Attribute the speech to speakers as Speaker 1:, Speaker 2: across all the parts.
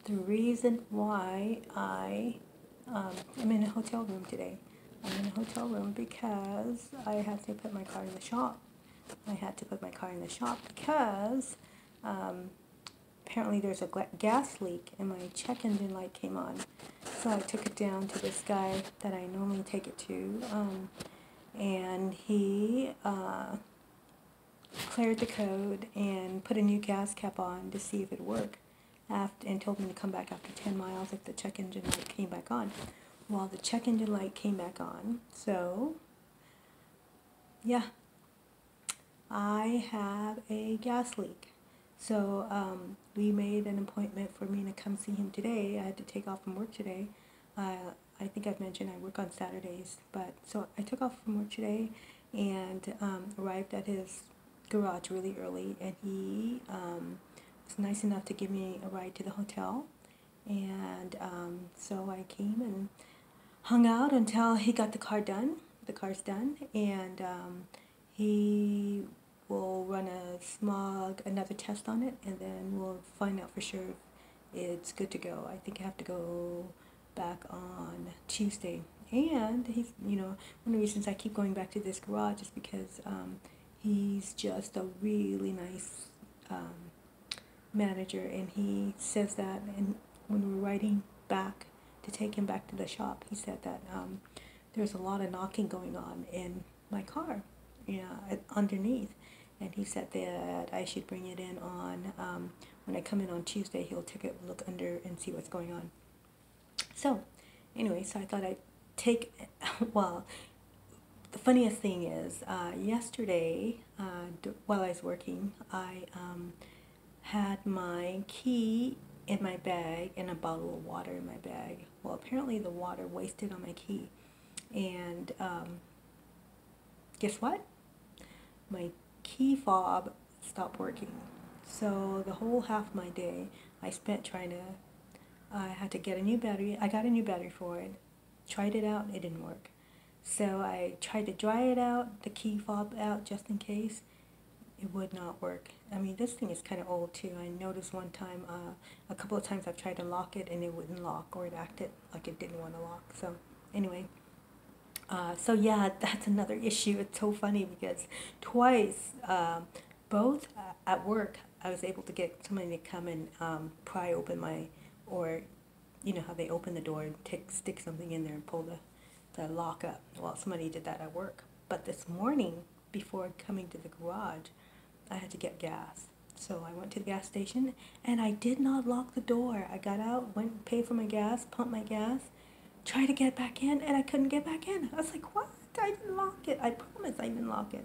Speaker 1: the reason why I'm in a hotel room today. I'm in a hotel room because I had to put my car in the shop. I had to put my car in the shop because um, apparently there's a gas leak and my check engine light came on. So I took it down to this guy that I normally take it to, and he cleared the code and put a new gas cap on to see if it worked, and told me to come back after 10 miles if the check engine light came back on. Well, the check engine light came back on, so yeah, I have a gas leak. So we made an appointment for me to come see him today. I had to take off from work today. I think I've mentioned I work on Saturdays, but so I took off from work today and arrived at his garage really early, and he was nice enough to give me a ride to the hotel. And so I came and hung out until he got the car done. The car's done, and he will run another test on it, and then we'll find out for sure if it's good to go. I think I have to go back on Tuesday. And he's, one of the reasons I keep going back to this garage is because he's just a really nice manager, and he says that, and when we're riding back to take him back to the shop, he said that there's a lot of knocking going on in my car, underneath, and he said that I should bring it in on, when I come in on Tuesday, he'll take a look under and see what's going on. So, anyway, so I thought I'd take, well, the funniest thing is, yesterday, while I was working, I had my key in my bag and a bottle of water in my bag. Well, apparently the water wasted on my key. And guess what? My key fob stopped working. So the whole half of my day I spent I had to get a new battery. I got a new battery for it. Tried it out, it didn't work. So I tried to dry it out, the key fob out just in case. It would not work. I mean, this thing is kind of old too. I noticed one time, a couple of times I've tried to lock it and it wouldn't lock, or it acted like it didn't want to lock. So anyway, so yeah, that's another issue. It's so funny because twice, both at work, I was able to get somebody to come and pry open or you know how they open the door and stick something in there and pull the lock up. Well, somebody did that at work. But this morning, before coming to the garage, I had to get gas. So I went to the gas station and I did not lock the door. I got out, went and paid for my gas, pumped my gas, tried to get back in, and I couldn't get back in. I was like, what? I didn't lock it. I promise I didn't lock it.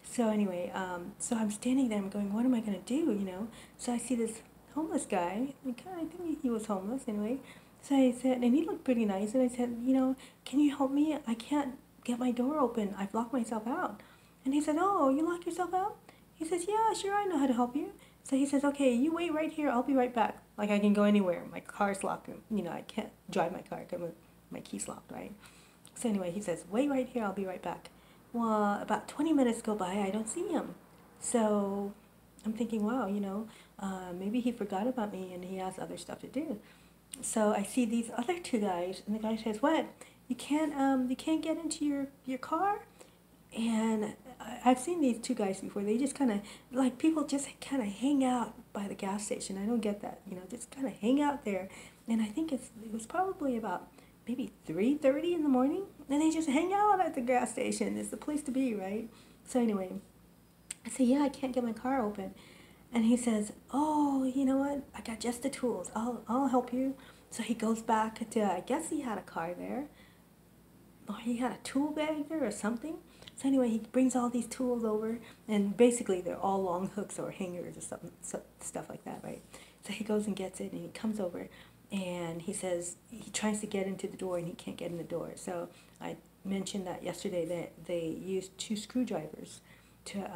Speaker 1: So anyway, so I'm standing there, I'm going, what am I going to do, So I see this homeless guy. I think he was homeless anyway. So I said, and he looked pretty nice, and I said, can you help me? I can't get my door open. I've locked myself out. And he said, oh, you locked yourself out? He says, yeah, sure, I know how to help you. So he says, okay, you wait right here. I'll be right back. Like, I can go anywhere. My car's locked. I can't drive my car because my key's locked, right? So anyway, he says, wait right here. I'll be right back. Well, about 20 minutes go by. I don't see him. So I'm thinking, wow, maybe he forgot about me and he has other stuff to do. So I see these other two guys, and the guy says, what? You can't get into your car? And I've seen these two guys before. They just kind of, like, people just kind of hang out by the gas station. I don't get that, just kind of hang out there. And I think it was probably about maybe 3:30 in the morning, and they just hang out at the gas station. It's the place to be, right? So anyway, I say, yeah, I can't get my car open. And he says, oh, you know what? I got just the tools. I'll help you. So he goes back to, I guess he had a car there, or he had a tool bag there or something. So anyway, he brings all these tools over, and basically they're all long hooks or hangers or something, stuff like that, right? So he goes and gets it, and he comes over, and he says he tries to get into the door, and he can't get in the door. So I mentioned that yesterday that they used two screwdrivers to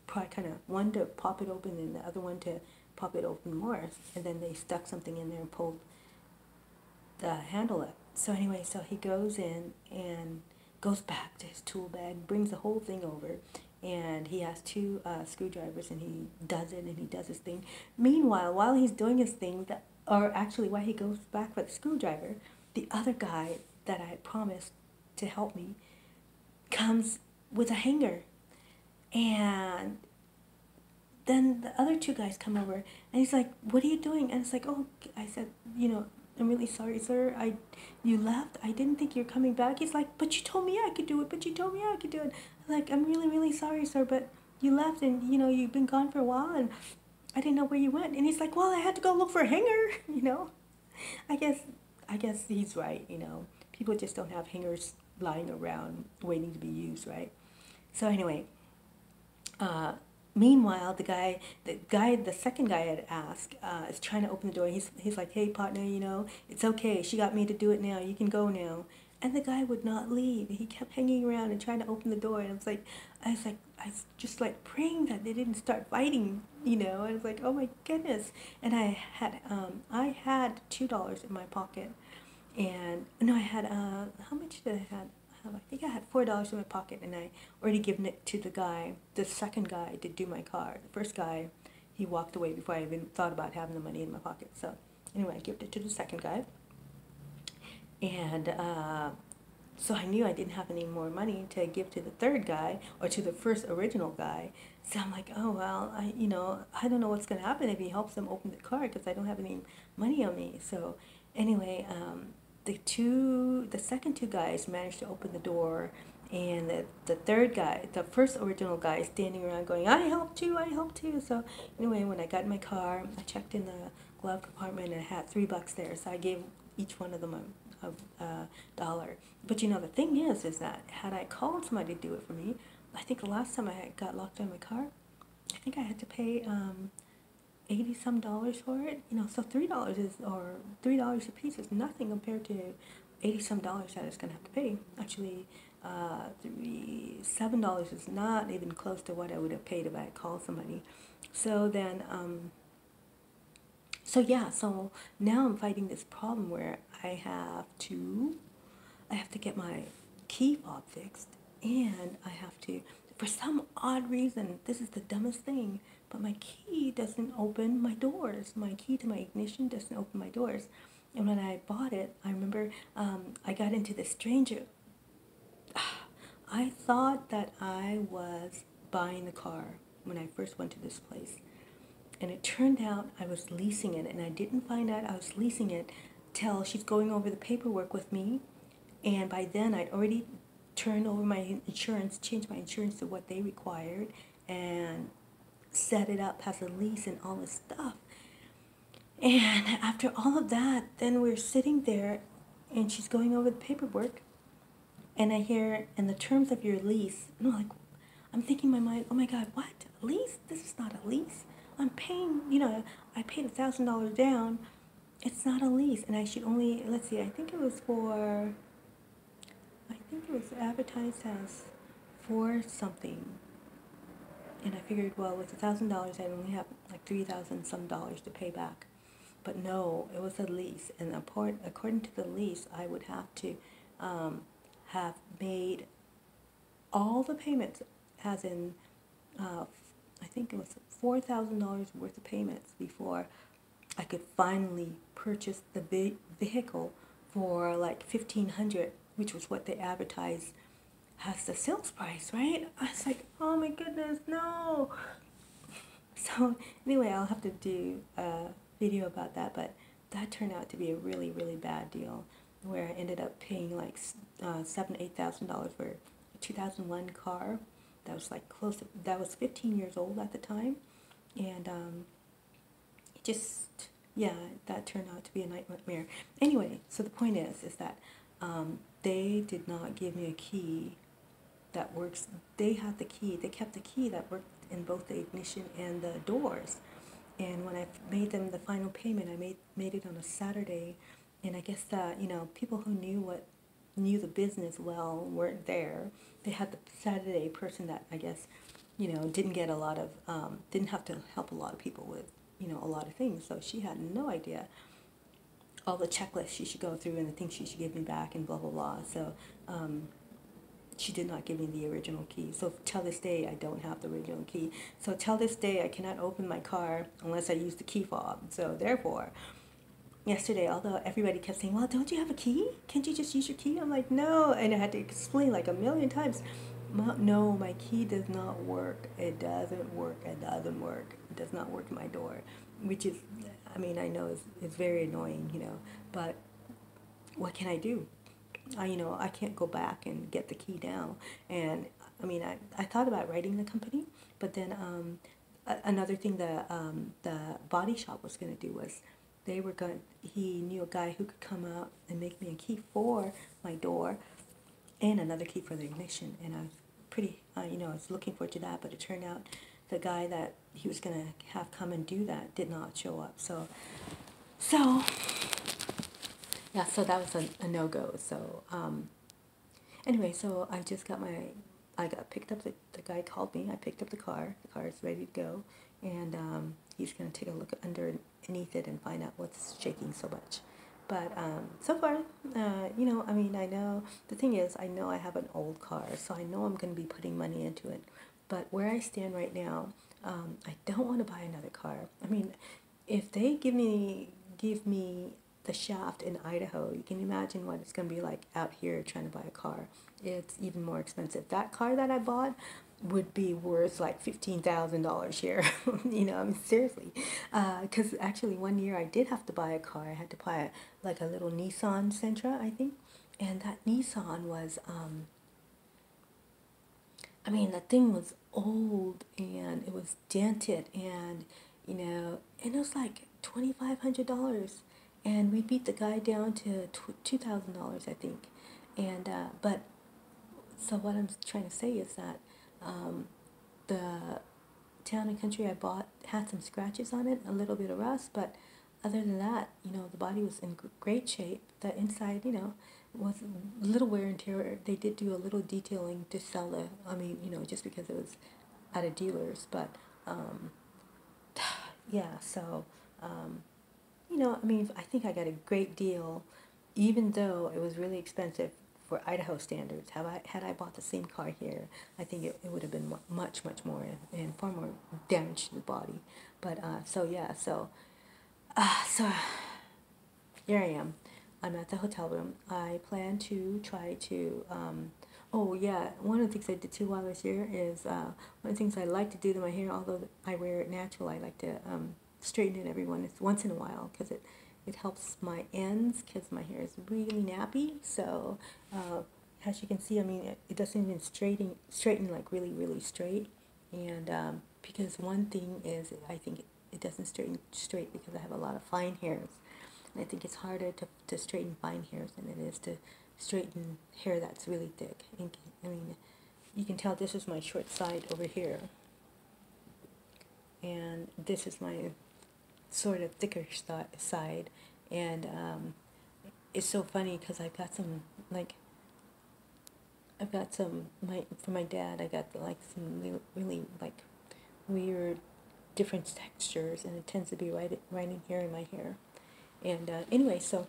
Speaker 1: probably kind of, one to pop it open and the other one to pop it open more, and then they stuck something in there and pulled the handle up. So anyway, so he goes in and goes back to his tool bag, brings the whole thing over, and he has two screwdrivers, and he does it, and he does his thing. Meanwhile, while he's doing his thing, or actually why he goes back for the screwdriver, the other guy that I had promised to help me comes with a hanger. And then the other two guys come over, and he's like, "What are you doing?" And it's like, "Oh," I said, "I'm really sorry, sir. You left. I didn't think you were coming back." He's like, "But you told me I could do it. But you told me I could do it." I'm like, "I'm really, really sorry, sir, but you left, and you've been gone for a while, and I didn't know where you went." And he's like, "Well, I had to go look for a hanger." I guess, I guess he's right. People just don't have hangers lying around waiting to be used, right? So anyway, uh, meanwhile, the second guy I had asked, is trying to open the door. He's like, "Hey, partner, it's okay. She got me to do it now. You can go now." And the guy would not leave. He kept hanging around and trying to open the door. And I was just like praying that they didn't start fighting. I was like, "Oh my goodness!" And I had $2 in my pocket, and no, I had how much did I have? I think I had $4 in my pocket, and I already given it to the second guy, to do my car. The first guy, he walked away before I even thought about having the money in my pocket. So anyway, I gave it to the second guy, and so I knew I didn't have any more money to give to the third guy or to the first original guy. So I'm like, "Oh well, I don't know what's gonna happen if he helps them open the car because I don't have any money on me." So anyway, the second two guys managed to open the door, and the third guy, the first original guy, is standing around going, "I helped too, I helped too." So anyway, when I got in my car, I checked in the glove compartment, and I had $3 there. So I gave each one of them a dollar. But the thing is that had I called somebody to do it for me, I think the last time I got locked out of my car, I think I had to pay 80 some dollars for it. So $3 a piece is nothing compared to 80 some dollars that I was gonna have to pay. Actually, $7 is not even close to what I would have paid if I had called somebody. So then, so now I'm fighting this problem where I have to get my key fob fixed, and I have to, for some odd reason, this is the dumbest thing, but my key doesn't open my doors. My key to my ignition doesn't open my doors. And when I bought it, I remember I got into this stranger. I thought that I was buying the car when I first went to this place. And it turned out I was leasing it, and I didn't find out I was leasing it till she's going over the paperwork with me. And by then, I'd already turned over my insurance, changed my insurance to what they required, and set it up as a lease and all this stuff. And after all of that, then we're sitting there, and she's going over the paperwork, and I hear, "in the terms of your lease," I'm thinking in my mind, "Oh my God, what? A lease? This is not a lease. I'm paying, I paid $1,000 down. It's not a lease." And I should only, let's see, I think it was advertised as for something. And I figured, well, with $1,000, I'd only have like 3,000 some dollars to pay back. But no, it was a lease. And according to the lease, I would have to have made all the payments, as in, I think it was $4,000 worth of payments before I could finally purchase the vehicle for like $1,500, which was what they advertised as the sales price, right? I was like, "Oh my goodness, no!" So anyway, I'll have to do a video about that, but that turned out to be a really, really bad deal, where I ended up paying like $8,000 for a 2001 car that was like that was 15 years old at the time, and it just, yeah, that turned out to be a nightmare. Anyway, so the point is that they did not give me a key that works. They had the key. They kept the key that worked in both the ignition and the doors. And when I made them the final payment, I made it on a Saturday, and I guess that people who knew the business well weren't there. They had the Saturday person that I guess didn't get a lot of didn't have to help a lot of people with a lot of things. So she had no idea all the checklists she should go through and the things she should give me back and blah blah blah. So she did not give me the original key. So till this day, I don't have the original key. So till this day, I cannot open my car unless I use the key fob. So therefore, yesterday, although everybody kept saying, well, don't you have a key? Can't you just use your key? I'm like, no. And I had to explain like a million times. No, my key does not work. It doesn't work. It doesn't work. It does not work in my door, which is, I mean, I know it's very annoying, but what can I do? I can't go back and get the key now. And I mean, I thought about writing the company, but then another thing that the body shop was going to do was he knew a guy who could come out and make me a key for my door and another key for the ignition. And I was pretty, I was looking forward to that, but it turned out the guy that he was going to have come and do that did not show up. So yeah, so that was a no-go. So anyway, so I just got I got picked up, the guy called me, I picked up the car is ready to go, and he's going to take a look underneath it and find out what's shaking so much. But so far, I mean, I know, the thing is, I know I have an old car, so I know I'm going to be putting money into it. But where I stand right now, I don't want to buy another car. I mean, if they give me the shaft in Idaho, you can imagine what it's going to be like out here trying to buy a car. It's even more expensive. That car that I bought would be worth like $15,000 here. I mean, seriously. Because actually one year I did have to buy a car. I had to buy like a little Nissan Sentra, I think. And that Nissan was, I mean, the thing was old and it was dented and, and it was like $2,500. And we beat the guy down to $2,000, I think. And, but, so what I'm trying to say is that the Town and Country I bought had some scratches on it, a little bit of rust, but other than that, the body was in great shape. The inside, was a little wear and tear. They did do a little detailing to sell it. I mean, just because it was at a dealer's, but yeah, so, I mean, I think I got a great deal, even though it was really expensive for Idaho standards. Had I bought the same car here, I think it would have been much, much more and far more damage to the body. But, so here I am. I'm at the hotel room. I plan to try to, oh yeah, one of the things I did too while I was here is, one of the things I like to do to my hair, although I wear it natural, I like to straighten it once in a while, because it helps my ends, because my hair is really nappy. So as you can see, I mean, it doesn't even straighten like really, really straight. And because one thing is, I think it doesn't straighten straight because I have a lot of fine hairs. And I think it's harder to straighten fine hairs than it is to straighten hair that's really thick. And, I mean, you can tell this is my short side over here. And this is my sort of thicker side. And it's so funny because I've got some, for my dad, I got like some really like weird different textures, and it tends to be right in here in my hair. And anyway, so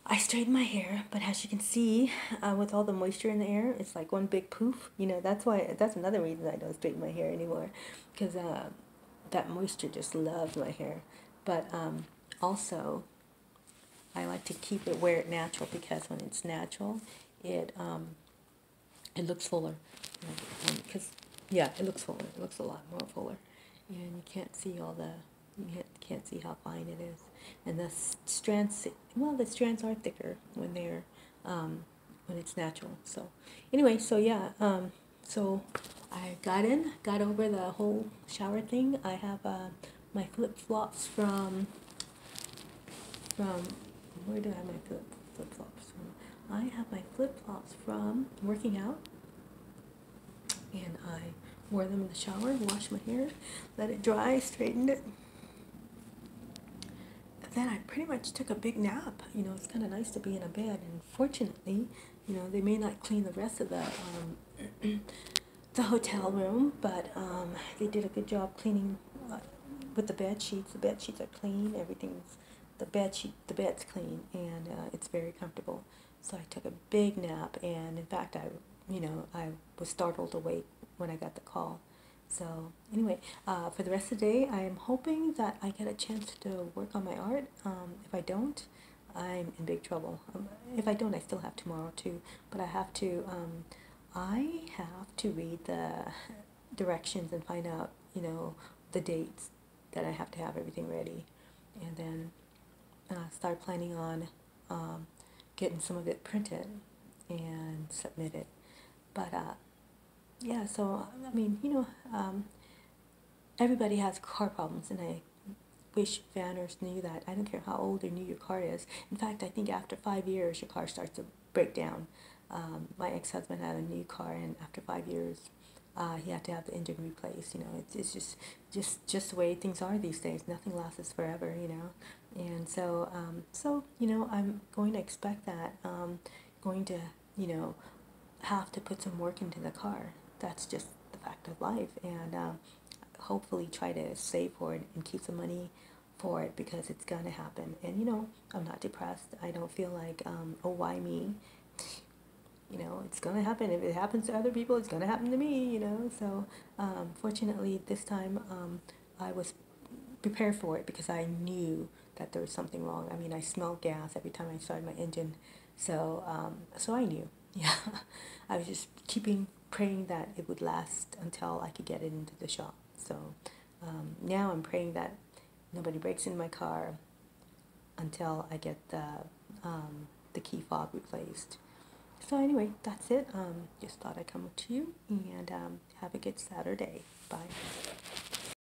Speaker 1: I straighten my hair, but as you can see, with all the moisture in the air, it's like one big poof. That's another reason I don't straighten my hair anymore, because that moisture just loves my hair. But also, I like to keep it where it's natural, because when it's natural, it looks fuller. Because it looks fuller. It looks a lot more fuller, and you can't see can't see how fine it is. And the strands are thicker when they're when it's natural. So anyway, so yeah, so I got over the whole shower thing. I have my flip-flops from where do I have my flip-flops from? I have my flip-flops from working out, and I wore them in the shower, washed my hair, let it dry, straightened it. Then I pretty much took a big nap. It's kind of nice to be in a bed, and fortunately, they may not clean the rest of the the hotel room, but they did a good job cleaning with the bed sheets. The bed sheets are clean. The bed's clean, and it's very comfortable. So I took a big nap, and in fact, I was startled awake when I got the call. So anyway, for the rest of the day, I am hoping that I get a chance to work on my art. If I don't, I'm in big trouble. If I don't, I still have tomorrow too. But I have to read the directions and find out, the dates that I have to have everything ready, and then start planning on getting some of it printed and submitted. But yeah, so I mean, everybody has car problems, and I wish vanners knew that. I don't care how old or new your car is. In fact, I think after 5 years, your car starts to break down. My ex-husband had a new car, and after 5 years, he had to have the engine replaced. It's just the way things are these days. Nothing lasts forever. And so I'm going to expect that. Going to, you know, have to put some work into the car. That's just the fact of life, and hopefully try to save for it and keep some money for it, because it's gonna happen. And I'm not depressed. I don't feel like, oh, why me? It's gonna happen. If it happens to other people, it's gonna happen to me. So fortunately, this time I was prepared for it, because I knew that there was something wrong. I mean, I smelled gas every time I started my engine, so I knew. Yeah, I was just praying that it would last until I could get it into the shop. So now I'm praying that nobody breaks in my car until I get the key fob replaced. So anyway, that's it. Just thought I'd come to you, and have a good Saturday. Bye.